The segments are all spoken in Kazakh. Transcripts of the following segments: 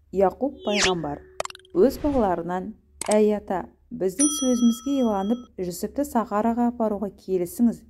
Яқұб пайғамбар өз балаларынан: әй ата, біздің сөзімізге иланып, Жүсіпті Сахараға апаруға келісіңіз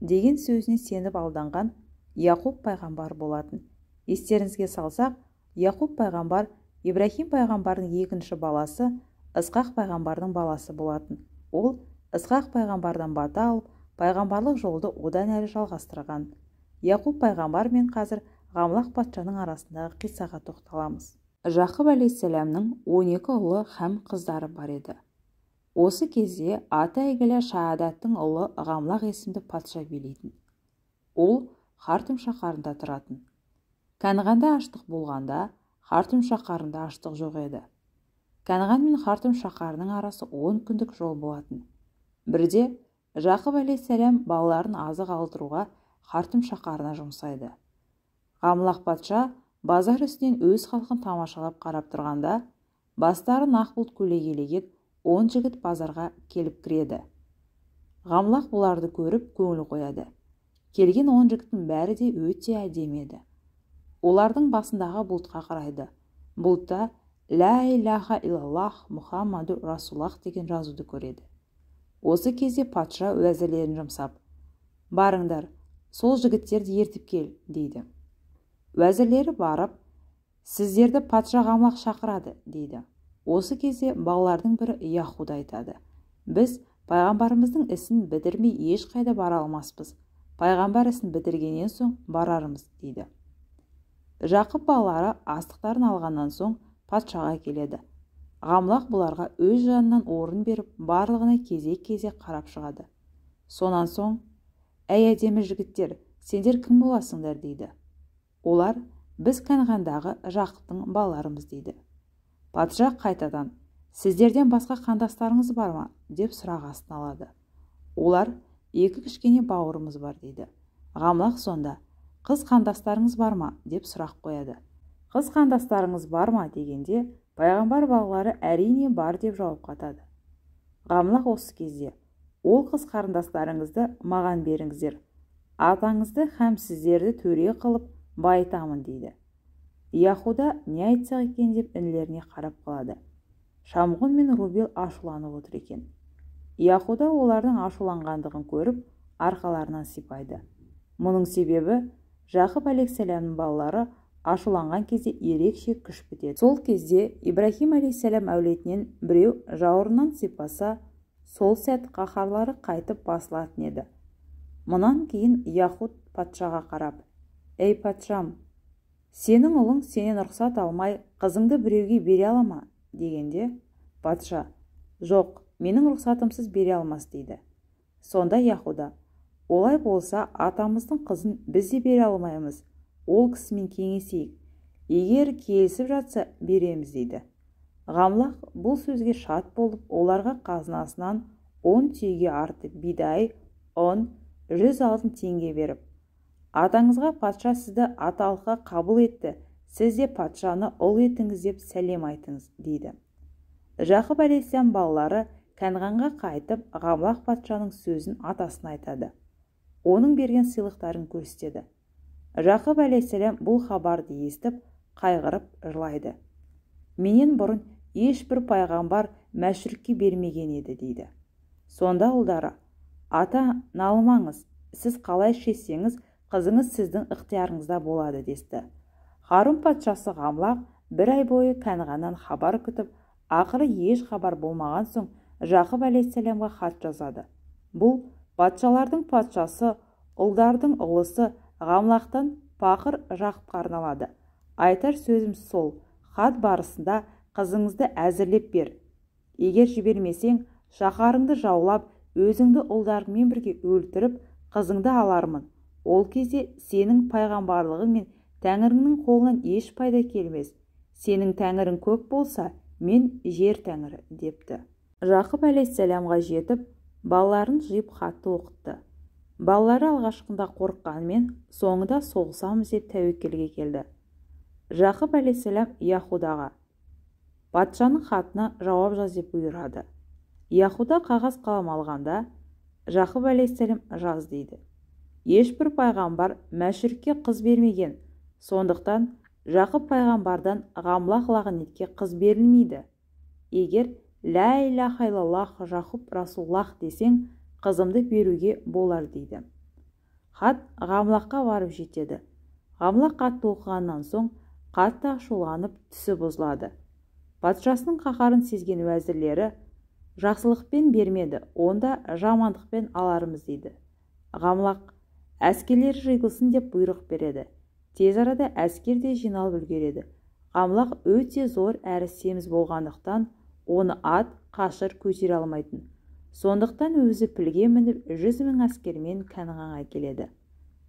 деген сөзіне сеніп алданған Яқұб пайғамбар болатын. Естеріңізге салсақ, Яқұб пайғамбар Ибрахим пайғамбардың екінші баласы, Ысқақ пайғамбардың баласы болатын. Ол Ысқақ пайғамбардан бата алып, пайғамбарлық жолды одан әрі жалғастырған. Яқұб пайғамбар мен қазір Ғамлақ патшаның арасындағы қиссаға тоқталамыз. Жақып алейхиссаламның 12 ұлы һәм қыздары бар еді. Осы кезде аты әйгілі Шаадаттың ұлы Ғамлақ есімді патша билейтін. Ол Хартум шаһарында тұратын. Канғанда аштық болғанда, Хартум шаһарында аштық жоқ еді. Канған мен Хартум шаһарының арасы 10 күндік жол болатын. Бірде Жақып алейхиссалам балаларын азық алдыруға Хартум шаһарына жұмсайды. Ғамлақ патша базар үстінен өз халқын тамашалап қарап тұрғанда, бастарын ақ бұлт көлегейлеген 10 жігіт базарға келіп кіреді. Ғамлақ бұларды көріп көңіл қояды. Келген 10 жігіттің бәрі де өте әдемі еді. Олардың басындағы бұлтқа қарайды. Бұлтта «Ла илаха иллаллах Мұхаммаду Расуллах» деген жазуды көреді. Осы кезде патша уәзірлерін жұмсап: «Барыңдар, сол жігіттерді ертіп кел» дейді. Уәзірлері барып: «Сіздерді патша Ғамлақ шақырады» дейді. Осы кезде балалардың бірі Яхуда айтады: «Біз пайғамбарымыздың ісін бітірмей ешқайда бара алмаспыз. Пайғамбар ісін бітіргеннен соң барармыз» дейді. Жақып балалары астықтарын алғаннан соң патшаға келеді. Ғамлақ бұларға өз жанынан орын беріп, барлығына кезек-кезек қарап шығады. Сонан соң: «Әй әдемі жігіттер, сендер кім боласыңдар?» дейді. Олар: «Біз Канғандағы Жақыптың балаларымыз» дейді. Патша қайтадан: «Сіздерден басқа қандастарыңыз бар ма?» деп сұрақ астына алады. Олар: «Екі кішкене бауырымыз бар» дейді. Ғамлақ сонда: «Қыз қандастарыңыз бар ма?» деп сұрақ қояды. «Қыз қандастарыңыз бар ма?» дегенде, пайғамбар балалары әрине бар деп жауап қатады. Ғамлақ осы кезде: «Ол қыз қарындастарыңызды маған беріңіздер. Атаңызды һәм сіздерді төре қылып байытамын» дейді. Яхуда не айтсақ екен деп інілеріне қарап қалады. Шамғұн мен Рубел ашуланып отыр екен. Яхуда олардың ашуланғандығын көріп, арқаларынан сипайды. Мұның себебі Жақып алейхиссаламның балалары ашуланған кезде ерекше күш бітеді. Сол кезде Ибрахим алейхиссалам әулетінен біреу жауырынан сипаса, сол сәт қаһарлары қайтып басылатын еді. Мұнан кейін Яхуд патшаға қарап: «Ей патшам, сенің ұлың сенен рұқсат алмай қызыңды біреуге бере ала ма?» дегенде, патша: «Жоқ, менің рұқсатымсыз бере алмас» дейді. Сонда Яхуда: «Олай болса, атамыздың қызын біз де бере алмаймыз. Ол кісімен кеңесейік. Егер келісіп жатса, береміз» дейді. Ғамлақ бұл сөзге шат болып, оларға қазынасынан 10 түйеге артып бидай, ұн, 100 алтын теңге беріп: «Атаңызға патша сізді аталыққа қабыл етті. Сіз де патшаны ұл етіңіз» деп сәлем айтыңыз дейді. Жақып алейхиссалам балалары Канғанға қайтып, Ғамлақ патшаның сөзін атасына айтады. Оның берген сыйлықтарын көрсетеді. Жақып алейхиссалам бұл хабарды естіп, қайғырып жылайды. «Менен бұрын ешбір пайғамбар мәшрүкке бермеген еді» дейді. Сонда ұлдары: «Ата, налымаңыз, сіз қалай шешсеңіз, қызыңыз сіздің ықтиярыңызда болады» десті. Харун патшасы Ғамлақ 1 ай бойы Канғаннан хабар күтіп, ақыры еш хабар болмаған соң Жақып алейхиссаламға хат жазады. Бұл патшалардың патшасы, ұлдардың ұлысы Ғамлақтан пақыр Жақыпқа арналады. Айтар сөзім сол: хат барысында қызыңызды әзірлеп бер. Егер жібермесең, шаһарыңды жаулап, өзіңді ұлдарыңмен бірге өлтіріп, қызыңды алармын. Ол кезде сенің пайғамбарлығың мен Тәңіріңнің қолынан еш пайда келмес. Сенің Тәңірің көк болса, мен жер Тәңірі» депті. Жақып алейхиссаламға жетіп, балаларын жиып хатты оқытты. Балалары алғашқында қорыққанымен, соңында соғысамыз деп тәуекелге келді. Жақып алейхиссалам Яхудаға: «Патшаның хатына жауап жаз» деп бұйырады. Яхуда қағаз қалам алғанда, Жақып алейхиссалам жаз дейді: «Ешбір пайғамбар мәшрүкке қыз бермеген. Сондықтан Жақып пайғамбардан Ғамлақ лағынетке қыз берілмейді. Егер лә илаха иллаллах Жақып Расуллах десең, қызымды беруге болар дейді. Хат Ғамлаққа барып жетеді. Ғамлақ хатты оқығаннан соң қатты ашуланып түсі бұзылады. Патшасының қаһарын сезген уәзірлері жақсылықпен бермеді, онда жамандықпен алармыз дейді. Ғамлақ әскерлері жиылсын деп бұйрық береді. Тез арада әскер де жиналып үлгереді. Ғамлақ өте зор әрі семіз болғандықтан оны ат, қашыр көтере алмайтын. Сондықтан өзі пілге мініп 100 000 әскермен Канғанға келеді.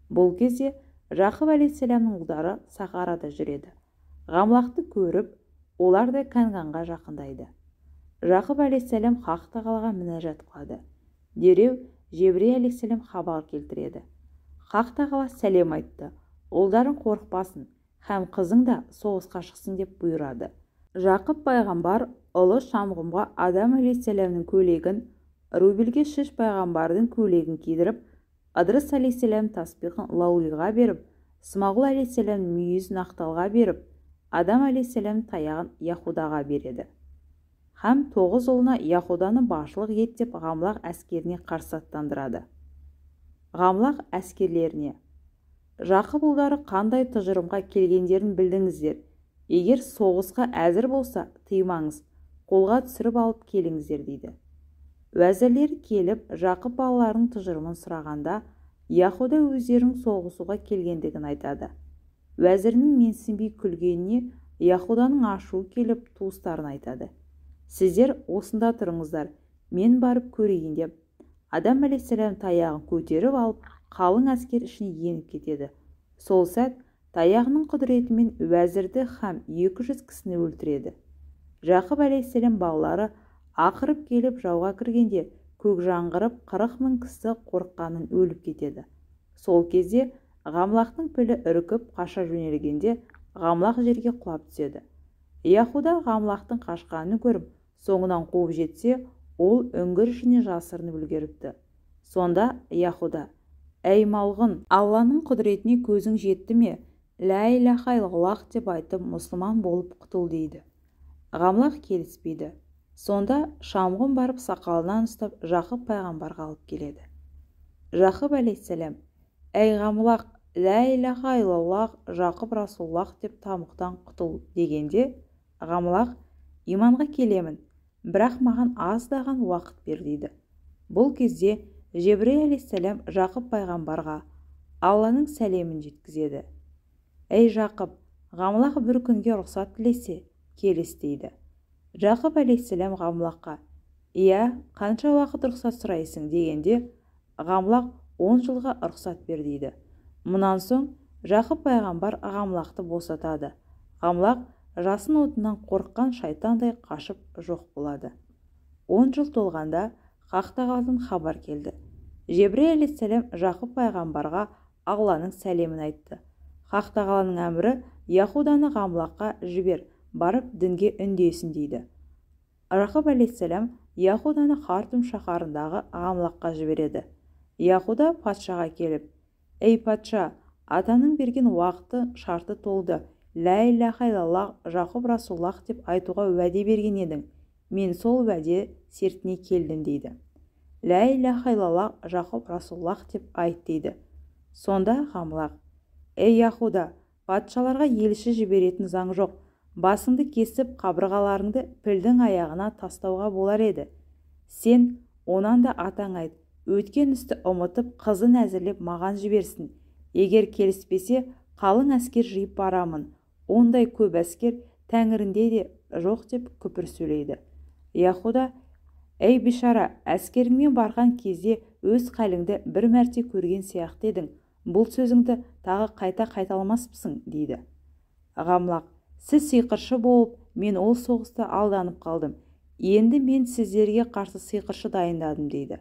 Бұл кезде Жақып алейхиссаламның ұлдары Сахарада жүреді. Ғамлақты көріп, олар да Канғанға жақындайды. Жақып алейхиссалам Хақ тағалаға мінәжат қылады. Дереу Жебрейіл алейхиссалам хабар келтіреді. Хақ тағала сәлем айтты. Ұлдарың қорықпасын, һәм қызың да соғысқа шықсын деп бұйырады. Жақып пайғамбар ұлы Шамғұмға Адам алейхиссаламның көйлегін, Рубелге Шиш пайғамбардың көйлегін кидіріп, Ыдрыс алейхиссалам таспиқын Лаулиға беріп, Смағұл алейхиссаламның мүйізін Ақталға беріп, Адам алейхиссалам таяғын Яхудаға береді. Һәм 9 ұлына Яхуданы басшылық ет деп Ғамлақ әскеріне қарсы аттандырады. Ғамлақ әскерлеріне: Жақып ұлдары қандай тұжырымға келгендерін білдіңіздер. Егер соғысқа әзір болса, тыймаңыз, қолға түсіріп алып келіңіздер дейді. Уәзірлер келіп, Жақып балаларының тұжырымын сұрағанда, Яхуда өздерінің соғысуға келгендігін айтады. Уәзірінің менсінбей күлгеніне Яхуданың ашуы келіп, туыстарын айтады. Сіздер осында тұрыңыздар, мен барып көрейін деп, Адам алейхиссалам таяғын көтеріп алып, қалың әскер ішіне еніп кетеді. Сол сәт таяғының құдіретімен уәзірді һәм 200 кісіні өлтіреді. Жақып алейхиссалам балалары ақырып келіп жауға кіргенде, көк жаңғырып 40 000 кісі қорыққанын өліп кетеді. Сол кезде Ғамлақтың пілі үркіп қаша жөнелгенде, Ғамлақ жерге құлап түседі. Яхуда Ғамлақтың қашқанын көріп, соңынан қуып жетсе, ол үңгір ішіне жасырынып үлгеріпті. Сонда Яхуда: «Әй малғын, Алланың құдіретіне көзің жетті ме? Лә илаха иллаллах деп айтып, мұсылман болып құтыл» дейді. Ғамлақ келіспейді. Сонда Шамғұн барып сақалынан ұстап Жақып пайғамбарға алып келеді. Жақып алейхиссалам: «Әй Ғамлақ, лә илаха иллаллах Жақып Расуллах деп тамұқтан құтыл» дегенде, Ғамлақ: «Иманға келемін, бірақ маған аздаған уақыт бер» дейді. Бұл кезде Жебрейіл алейхиссалам Жақып пайғамбарға Алланың сәлемін жеткізеді. «Әй Жақып, Ғамлақ бір күнге рұқсат тілесе, келіс» дейді. Жақып алейхиссалам Ғамлаққа: «Иә, қанша уақыт рұқсат сұрайсың?» дегенде, Ғамлақ 10 жылға рұқсат бер дейді. Мұнан соң Жақып пайғамбар Ғамлақты босатады. Ғамлақ жасын отынан қорыққан шайтандай қашып жоқ болады. 10 жыл толғанда Хақ тағаладан хабар келді. Жебрейіл алейхиссалам Жақып пайғамбарға Алланың сәлемін айтты. Хақ тағаланың әмірі: Яхуданы Ғамлаққа жібер, барып дінге үндесін дейді. Жақып алейхиссалам Яхуданы Хартум шаһарындағы Ғамлаққа жібереді. Яхуда патшаға келіп: «Ей патша, атаның берген уақыты шарты толды. Лә илаха иллаллах Жақып Расуллах деп айтуға уәде берген едің. Мен сол уәде сертіне келдім» дейді. «Лә илаха иллаллах Жақып Расуллах деп айт» дейді. Сонда Ғамлақ: «Ей Яхуда, патшаларға елші жіберетін заң жоқ. Басыңды кесіп, қабырғаларыңды пілдің аяғына тастауға болар еді. Сен онан да атаң айт, өткен істі ұмытып, қызын әзірлеп маған жіберсін. Егер келіспесе, қалың әскер жиып барамын. Ондай көп әскер Тәңірінде де жоқ» деп күпір сөйлейді. Яхуда: «Ей бишара, әскеріңмен барған кезде өз қалыңды бір мәрте көрген сияқты едің. Бұл сөзіңді тағы қайта қайталамаспысың» дейді. Ғамлақ: «Сіз сиқыршы болып, мен ол соғыста алданып қалдым. Енді мен сіздерге қарсы сиқыршы дайындадым» дейді.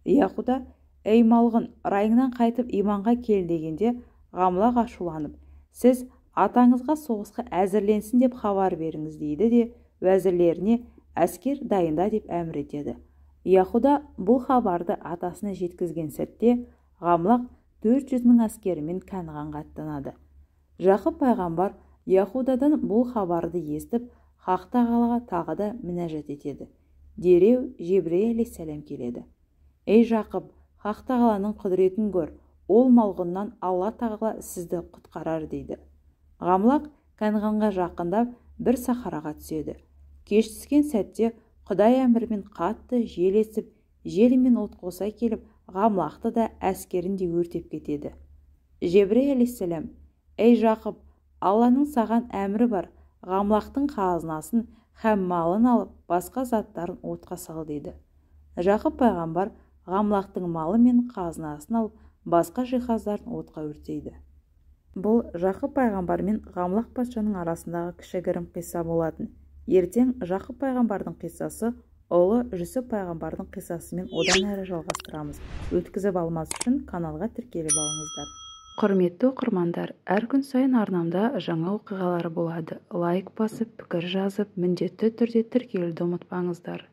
Яхуда: «Ей малғын, райыңнан қайтып иманға кел» дегенде, Ғамлақ ашуланып: «Сіз атаңызға соғысқа әзірленсін деп хабар беріңіз» дейді де уәзірлеріне әскер дайында деп әмір етеді. Яхуда бұл хабарды атасына жеткізген сәтте, Ғамлақ 400 000 әскерімен Канғанға аттанады. Жақып пайғамбар Яһудадан бұл хабарды естіп, Хақ тағалаға тағы да мінәжат етеді. Дереу Жебірей алейхиссалам келеді. Ей Жақып, Хақ тағаланың құдіретін көр, ол малғұннан Алла тағала сізді құтқарар дейді. Ғамлақ Канғанға жақындап бір сахараға түседі. Кеш түскен сәтте Құдай әмірімен қатты жел есіп, жел мен от қоса келіп, Ғамлақты да әскерін де өртеп кетеді. Жебірей алейхиссалам: ей Жақып, Алланың саған әмірі бар, Ғамлақтың қазынасын һәм малын алып, басқа заттарын отқа сал дейді. Жақып пайғамбар Ғамлақтың малы мен қазынасын алып, басқа жиһаздарын отқа өртейді. Бұл Жақып пайғамбар мен Ғамлақ патшаның арасындағы кішігірім қисса болатын. Ертең Жақып пайғамбардың қиссасы ұлы Жүсіп пайғамбардың қиссасымен одан әрі жалғастырамыз. Өткізіп алмас үшін каналға тіркеліп алыңыздар. Құрметті оқырмандар, әр күн сайын арнамда жаңа оқиғалар болады. Лайк басып, пікір жазып, міндетті түрде тіркелуді ұмытпаңыздар.